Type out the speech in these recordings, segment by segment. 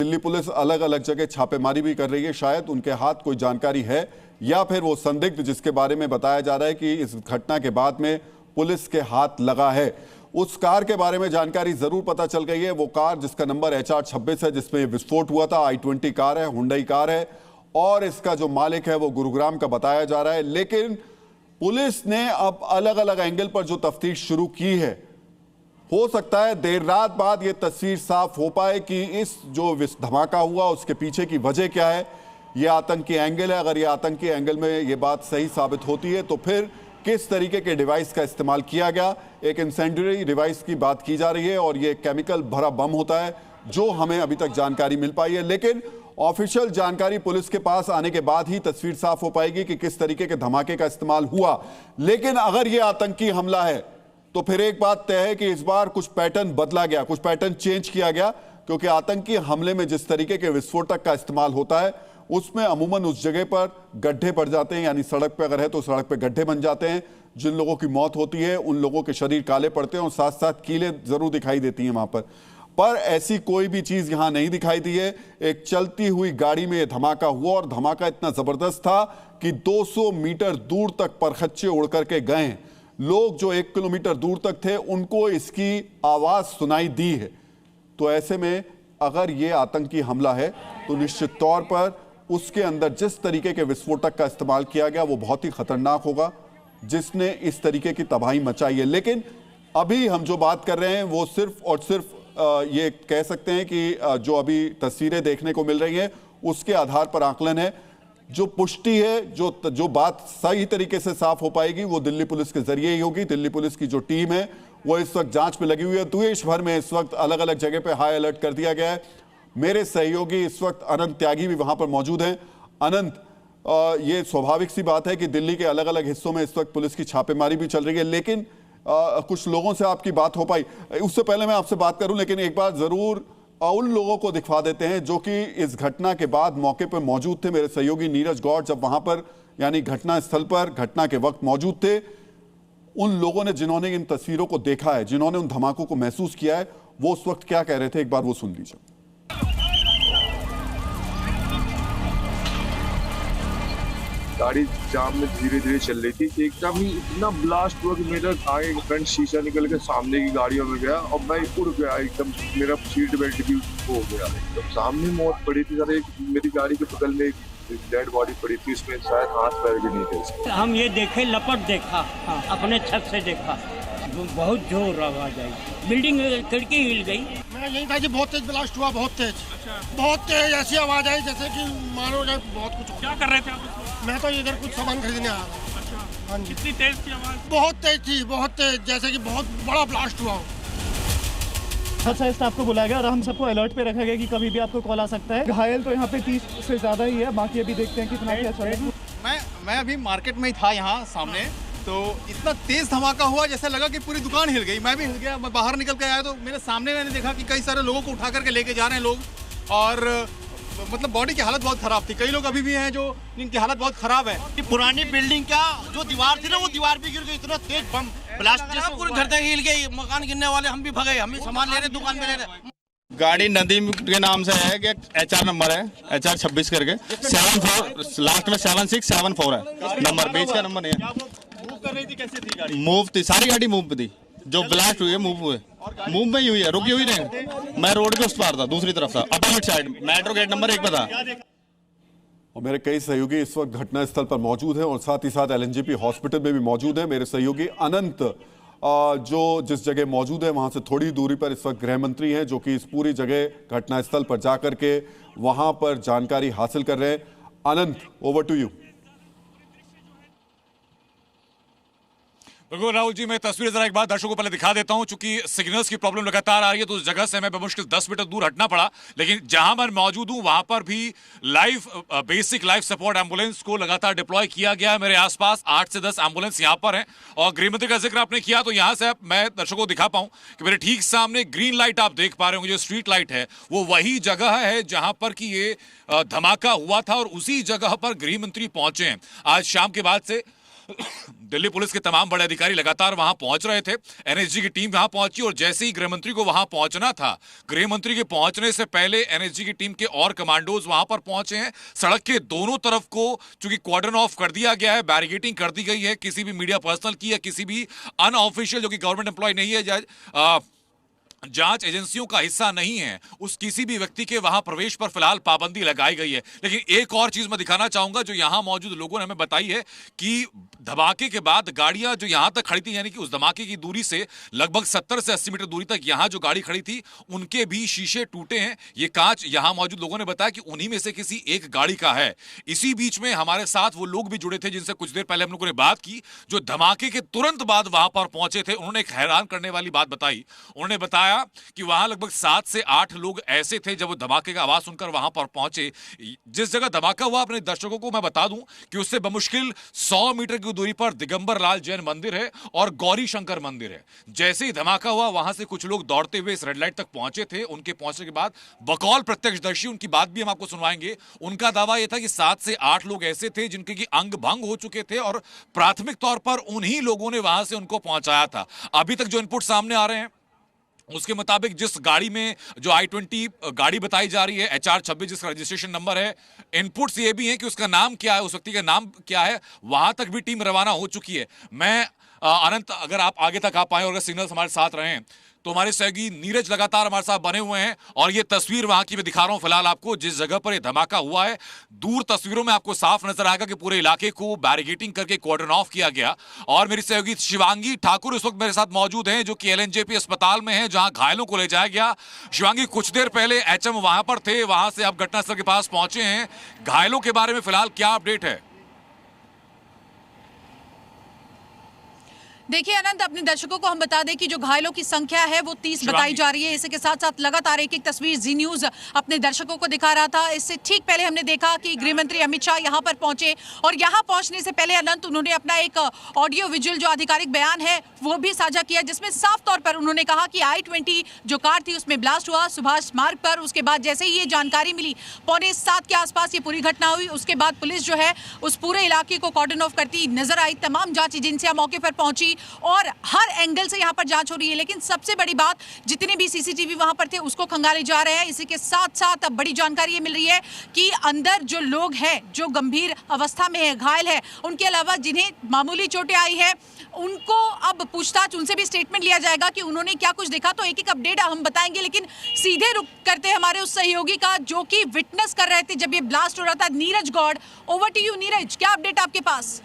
Delhi police अलग अलग जगह छापेमारी भी कर रही है। शायद उनके हाथ कोई जानकारी है या फिर वो संदिग्ध जिसके बारे में बताया जा रहा है कि इस घटना के बाद में पुलिस के हाथ लगा है, उस कार के बारे में जानकारी जरूर पता चल गई है। वो कार जिसका नंबर HR26 है, जिसमें विस्फोट हुआ था, i20 कार है, हुंडई कार है और इसका जो मालिक है वो गुरुग्राम का बताया जा रहा है। लेकिन पुलिस ने अब अलग अलग एंगल पर जो तफ्तीश शुरू की है, हो सकता है देर रात बाद ये तस्वीर साफ हो पाए कि इस जो धमाका हुआ उसके पीछे की वजह क्या है। ये आतंकी एंगल है। अगर ये आतंकी एंगल में ये बात सही साबित होती है तो फिर किस तरीके के डिवाइस का इस्तेमाल किया गया। एक इंसेंडरी डिवाइस की बात की जा रही है और ये केमिकल भरा बम होता है, जो हमें अभी तक जानकारी मिल पाई है। लेकिन ऑफिशियल जानकारी पुलिस के पास आने के बाद ही तस्वीर साफ हो पाएगी कि किस तरीके के धमाके का इस्तेमाल हुआ। लेकिन अगर यह आतंकी हमला है तो फिर एक बात तय है कि इस बार कुछ पैटर्न बदला गया, कुछ पैटर्न चेंज किया गया, क्योंकि आतंकी हमले में जिस तरीके के विस्फोटक का इस्तेमाल होता है उसमें अमूमन उस जगह पर गड्ढे पड़ जाते हैं, यानी सड़क पे अगर है तो सड़क पे गड्ढे बन जाते हैं। जिन लोगों की मौत होती है उन लोगों के शरीर काले पड़ते हैं और साथ साथ कीलें जरूर दिखाई देती हैं वहां पर ऐसी कोई भी चीज यहां नहीं दिखाई दी है। एक चलती हुई गाड़ी में धमाका हुआ और धमाका इतना जबरदस्त था कि 200 मीटर दूर तक परखच्चे उड़ करके गए। लोग जो 1 किलोमीटर दूर तक थे उनको इसकी आवाज सुनाई दी है। तो ऐसे में अगर ये आतंकी हमला है तो निश्चित तौर पर उसके अंदर जिस तरीके के विस्फोटक का इस्तेमाल किया गया वो बहुत ही खतरनाक होगा, जिसने इस तरीके की तबाही मचाई है। लेकिन अभी हम जो बात कर रहे हैं वो सिर्फ और सिर्फ ये कह सकते हैं कि जो अभी तस्वीरें देखने को मिल रही हैं उसके आधार पर आकलन है। जो पुष्टि है, जो बात सही तरीके से साफ हो पाएगी वो दिल्ली पुलिस के जरिए ही होगी। दिल्ली पुलिस की जो टीम है वो इस वक्त जांच में लगी हुई है। देश भर में इस वक्त अलग अलग जगह पे हाई अलर्ट कर दिया गया है। मेरे सहयोगी इस वक्त अनंत त्यागी भी वहां पर मौजूद हैं। अनंत, ये स्वाभाविक सी बात है कि दिल्ली के अलग अलग हिस्सों में इस वक्त पुलिस की छापेमारी भी चल रही है, लेकिन कुछ लोगों से आपकी बात हो पाई? उससे पहले मैं आपसे बात करूं, लेकिन एक बार जरूर उन लोगों को दिखा देते हैं जो कि इस घटना के बाद मौके पर मौजूद थे। मेरे सहयोगी नीरज गौड़ जब वहां पर यानी घटना स्थल पर घटना के वक्त मौजूद थे, उन लोगों ने जिन्होंने इन तस्वीरों को देखा है, जिन्होंने उन धमाकों को महसूस किया है, वो उस वक्त क्या कह रहे थे, एक बार वो सुन लीजिए। गाड़ी जाम में धीरे धीरे चल रही थी, एकदम ही इतना ब्लास्ट हुआ कि मेरा आगे फ्रंट शीशा निकल के सामने की गाड़ियों में गया और मैं उड़ गया एकदम। मेरा सीट बेल्ट भी हो गया एकदम। सामने मौत पड़ी थी सर, मेरी गाड़ी के बगल में एक डेड बॉडी पड़ी थी, इसमें शायद हाथ पैर भी नहीं थे। हम ये देखे, लपट देखा, अपने छत से देखा, बहुत जोर आवाज आई, बिल्डिंग खिड़की हिल गई। मैं यही था कि बहुत तेज ब्लास्ट हुआ, बहुत तेज। अच्छा। बहुत तेज ऐसी आवाज आई जैसे कि मानो जाए बहुत कुछ। क्या कर रहे थे आप? मैं तो इधर कुछ सामान खरीदने आया था। अच्छा। हाँ जी। कितनी तेज थी आवाज? बहुत तेज थी, बहुत तेज, जैसे कि बहुत बड़ा ब्लास्ट हुआ। अच्छा, स्टाफ को बुलाया गया और हम सबको अलर्ट पे रखा गया कि कभी भी आपको कॉल आ सकता है। घायल तो यहाँ पे 30 से ज्यादा ही है, बाकी अभी देखते हैं कितना क्या चलेगा। मैं अभी मार्केट में ही था यहाँ सामने, तो इतना तेज धमाका हुआ जैसे लगा कि पूरी दुकान हिल गई। मैं भी हिल गया। मैं बाहर निकल के आया तो मेरे सामने मैंने देखा कि कई सारे लोगों को उठा करके लेके जा रहे हैं लोग, और मतलब बॉडी की हालत बहुत खराब थी। कई लोग अभी भी हैं जो जिनकी हालत बहुत खराब है। कि पुरानी बिल्डिंग का जो दीवार थी ना, वो दीवार भी गिर गई। इतना तेज बम ब्लास्ट जैसे पूरे घर तक हिल गई, मकान गिरने वाले। हम भी भगे, हम भी सामान ले रहे, दुकान में ले रहे। गाड़ी नदीम के नाम से है कि HR नंबर है, HR26 करके 74 लास्ट में 7674 है नंबर, बीच का नंबर नहीं है। मूव कर रही थी, कैसे थी गाड़ी? मूव थी, सारी गाड़ी मूव पे थी। जो ब्लास्ट हुई है मूव हुए, मूव में ही हुई है, रुकी हुई नहीं। मैं रोड के उस पार था, दूसरी तरफ था, opposite side, metro gate number 1 पे था। और मेरे कई सहयोगी इस वक्त घटना स्थल पर मौजूद हैं और साथ ही साथ LNGP हॉस्पिटल में भी मौजूद है। मेरे सहयोगी अनंत जो जिस जगह मौजूद है वहां से थोड़ी दूरी पर इस वक्त गृह मंत्री हैं, जो कि इस पूरी जगह घटना स्थल पर जाकर के वहां पर जानकारी हासिल कर रहे हैं। अनंत, ओवर टू यू। बिल्कुल राहुल जी, मैं तस्वीर जरा एक बार दर्शकों को पहले दिखा देता हूं। चूंकि सिग्नल्स की प्रॉब्लम लगातार आ रही है तो उस जगह से हमें बमुश्किल 10 मीटर दूर हटना पड़ा, लेकिन जहां मैं मौजूद हूं वहां पर भी बेसिक लाइफ सपोर्ट एम्बुलेंस को लगातार डिप्लॉय किया गया है। मेरे आसपास 8 से 10 एम्बुलेंस यहां पर हैं। और गृहमंत्री का जिक्र आपने किया तो यहां से मैं दर्शकों को दिखा पाऊं कि मेरे ठीक सामने ग्रीन लाइट आप देख पा रहे होंगे, जो स्ट्रीट लाइट है वो वही जगह है जहां पर कि ये धमाका हुआ था और उसी जगह पर गृहमंत्री पहुंचे हैं। आज शाम के बाद से दिल्ली पुलिस के तमाम बड़े अधिकारी लगातार वहां पहुंच रहे थे। एनएसजी की टीम वहां पहुंची और जैसे ही गृह मंत्री को वहां पहुंचना था, गृह मंत्री के पहुंचने से पहले एनएसजी की टीम के और कमांडोज वहां पर पहुंचे हैं। सड़क के दोनों तरफ को चूंकि कॉर्डन ऑफ कर दिया गया है, बैरिकेडिंग कर दी गई है। किसी भी मीडिया पर्सनल की या किसी भी अनऑफिशियल जो कि गवर्नमेंट एम्प्लॉय नहीं है, जांच एजेंसियों का हिस्सा नहीं है, उस किसी भी व्यक्ति के वहां प्रवेश पर फिलहाल पाबंदी लगाई गई है। लेकिन एक और चीज मैं दिखाना चाहूंगा जो यहां मौजूद लोगों ने हमें बताई है कि धमाके के बाद गाड़ियां जो यहां तक खड़ी थी, यानी कि उस धमाके की दूरी से लगभग 70 से 80 मीटर दूरी तक यहां जो गाड़ी खड़ी थी उनके भी शीशे टूटे हैं। ये कांच यहां मौजूद लोगों ने बताया कि उन्हीं में से किसी एक गाड़ी का है। इसी बीच में हमारे साथ वो लोग भी जुड़े थे जिनसे कुछ देर पहले हम लोगों ने बात की, जो धमाके के तुरंत बाद वहां पर पहुंचे थे। उन्होंने एक हैरान करने वाली बात बताई। उन्होंने बताया कि वहां लगभग 7 से 8 लोग ऐसे थे जब वो धमाके का आवाज सुनकर वहां पर पहुंचे। जिस जगह धमाका हुआ, अपने दर्शकों को मैं बता दूं कि उससे बमुश्किल 100 मीटर की दूरी पर दिगंबर लाल जैन मंदिर है और गौरी शंकर मंदिर है। जैसे ही धमाका हुआ, वहां से कुछ लोग दौड़ते हुए इस रेड लाइट तक पहुंचे थे। उनके पहुंचने के बाद बकौल प्रत्यक्षदर्शी, उनकी बात भी हम आपको सुनवाएंगे, उनका दावा यह था कि 7 से 8 लोग ऐसे थे जिनके की अंग भंग हो चुके थे और प्राथमिक तौर पर उन्हीं लोगों ने वहां से उनको पहुंचाया था। अभी तक जो इनपुट सामने आ रहे हैं उसके मुताबिक जिस गाड़ी में जो I-20 गाड़ी बताई जा रही है, HR-26 जिसका रजिस्ट्रेशन नंबर है, इनपुट्स ये भी हैं कि उसका नाम क्या है, उस व्यक्ति का नाम क्या है, वहां तक भी टीम रवाना हो चुकी है। मैं अनंत, अगर आप आगे तक आ पाए और अगर सिग्नल्स हमारे साथ रहें तो हमारे सहयोगी नीरज लगातार हमारे साथ बने हुए हैं और ये तस्वीर वहां की मैं दिखा रहा हूं फिलहाल आपको, जिस जगह पर ये धमाका हुआ है। दूर तस्वीरों में आपको साफ नजर आएगा कि पूरे इलाके को बैरिकेडिंग करके कॉर्डन ऑफ किया गया। और मेरी सहयोगी शिवांगी ठाकुर इस वक्त मेरे साथ मौजूद हैं, जो कि LNJP अस्पताल में है जहां घायलों को ले जाया गया। शिवांगी, कुछ देर पहले HM वहां पर थे, वहां से आप घटनास्थल के पास पहुंचे हैं। घायलों के बारे में फिलहाल क्या अपडेट है? देखिए अनंत, अपने दर्शकों को हम बता दें कि जो घायलों की संख्या है वो 30 बताई जा रही है। इसी के साथ साथ लगातार एक एक तस्वीर जी न्यूज अपने दर्शकों को दिखा रहा था। इससे ठीक पहले हमने देखा कि गृह मंत्री अमित शाह यहां पर पहुंचे और यहां पहुंचने से पहले अनंत उन्होंने अपना एक ऑडियो विजुअल जो आधिकारिक बयान है वो भी साझा किया, जिसमें साफ तौर पर उन्होंने कहा कि I-20 जो कार थी उसमें ब्लास्ट हुआ सुभाष मार्ग पर। उसके बाद जैसे ही ये जानकारी मिली, 6:45 के आसपास ये पूरी घटना हुई। उसके बाद पुलिस जो है उस पूरे इलाके को कॉर्डन ऑफ करती नजर आई। तमाम जांच एजेंसियां मौके पर पहुंची और हर एंगल से यहां पर जांच हो रही है। लेकिन सबसे बड़ी बात, जितने भी CCTV वहां पर थे उसको खंगाले जा रहे हैं। इसी के साथ साथ अब बड़ी जानकारी ये मिल रही है कि अंदर जो लोग हैं जो गंभीर अवस्था में है, घायल है, उनके अलावा जिन्हें मामूली चोटें आई है, उनको अब पूछताछ, उनसे भी स्टेटमेंट लिया जाएगा कि उन्होंने क्या कुछ देखा। तो एक एक अपडेट हम बताएंगे, लेकिन सीधे रुक करते हैं हमारे उस सहयोगी का जो कि विटनेस कर रहे थे जब ये ब्लास्ट हो रहा था, Neeraj Gaur. Over to you Neeraj, क्या अपडेट आपके पास?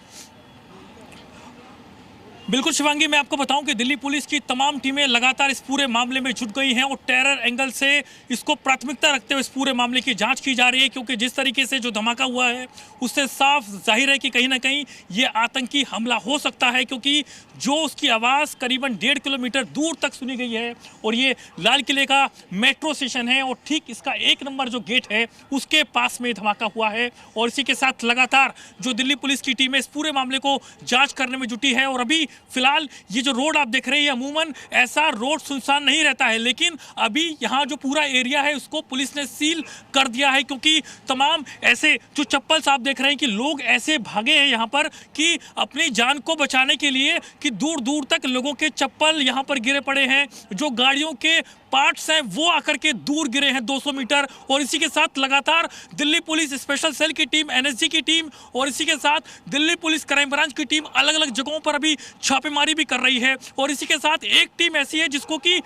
बिल्कुल शिवांगी, मैं आपको बताऊं कि दिल्ली पुलिस की तमाम टीमें लगातार इस पूरे मामले में जुट गई हैं और टेरर एंगल से इसको प्राथमिकता रखते हुए इस पूरे मामले की जांच की जा रही है, क्योंकि जिस तरीके से जो धमाका हुआ है उससे साफ जाहिर है कि कहीं ना कहीं ये आतंकी हमला हो सकता है, क्योंकि जो उसकी आवाज़ करीबन 1.5 किलोमीटर दूर तक सुनी गई है और ये लाल किले का मेट्रो स्टेशन है और ठीक इसका 1 नंबर जो गेट है उसके पास में धमाका हुआ है। और इसी के साथ लगातार जो दिल्ली पुलिस की टीम है इस पूरे मामले को जांच करने में जुटी है। और अभी फिलहाल ये जो रोड आप देख रहे हैं, अमूमन ऐसा रोड सुनसान नहीं रहता है, लेकिन अभी यहाँ जो पूरा एरिया है उसको पुलिस ने सील कर दिया है, क्योंकि तमाम ऐसे जो चप्पल्स आप देख रहे हैं कि लोग ऐसे भागे हैं यहाँ पर कि अपनी जान को बचाने के लिए कि दूर दूर तक लोगों के चप्पल यहाँ पर गिरे पड़े हैं। जो गाड़ियों के पार्ट्स हैं वो आकर के दूर गिरे हैं 200 मीटर। और इसी के साथ लगातार दिल्ली पुलिस स्पेशल सेल की टीम, NSG की टीम और इसी के साथ दिल्ली पुलिस क्राइम ब्रांच की टीम अलग अलग जगहों पर अभी छापेमारी भी कर रही है। और इसी के साथ एक टीम ऐसी है जिसको कि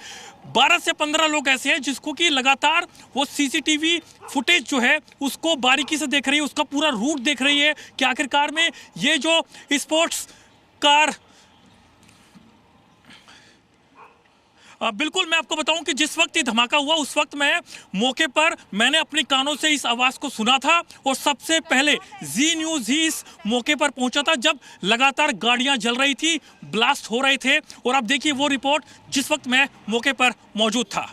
12 से 15 लोग ऐसे हैं जिसको कि लगातार वो CCTV फुटेज जो है उसको बारीकी से देख रही है, उसका पूरा रूट देख रही है कि आखिरकार में ये जो स्पोर्ट्स कार बिल्कुल, मैं आपको बताऊं कि जिस वक्त ये धमाका हुआ उस वक्त मैं मौके पर मैंने अपने कानों से इस आवाज़ को सुना था और सबसे पहले जी न्यूज़ ही इस मौके पर पहुंचा था जब लगातार गाड़ियां जल रही थी, ब्लास्ट हो रहे थे। और अब देखिए वो रिपोर्ट जिस वक्त मैं मौके पर मौजूद था।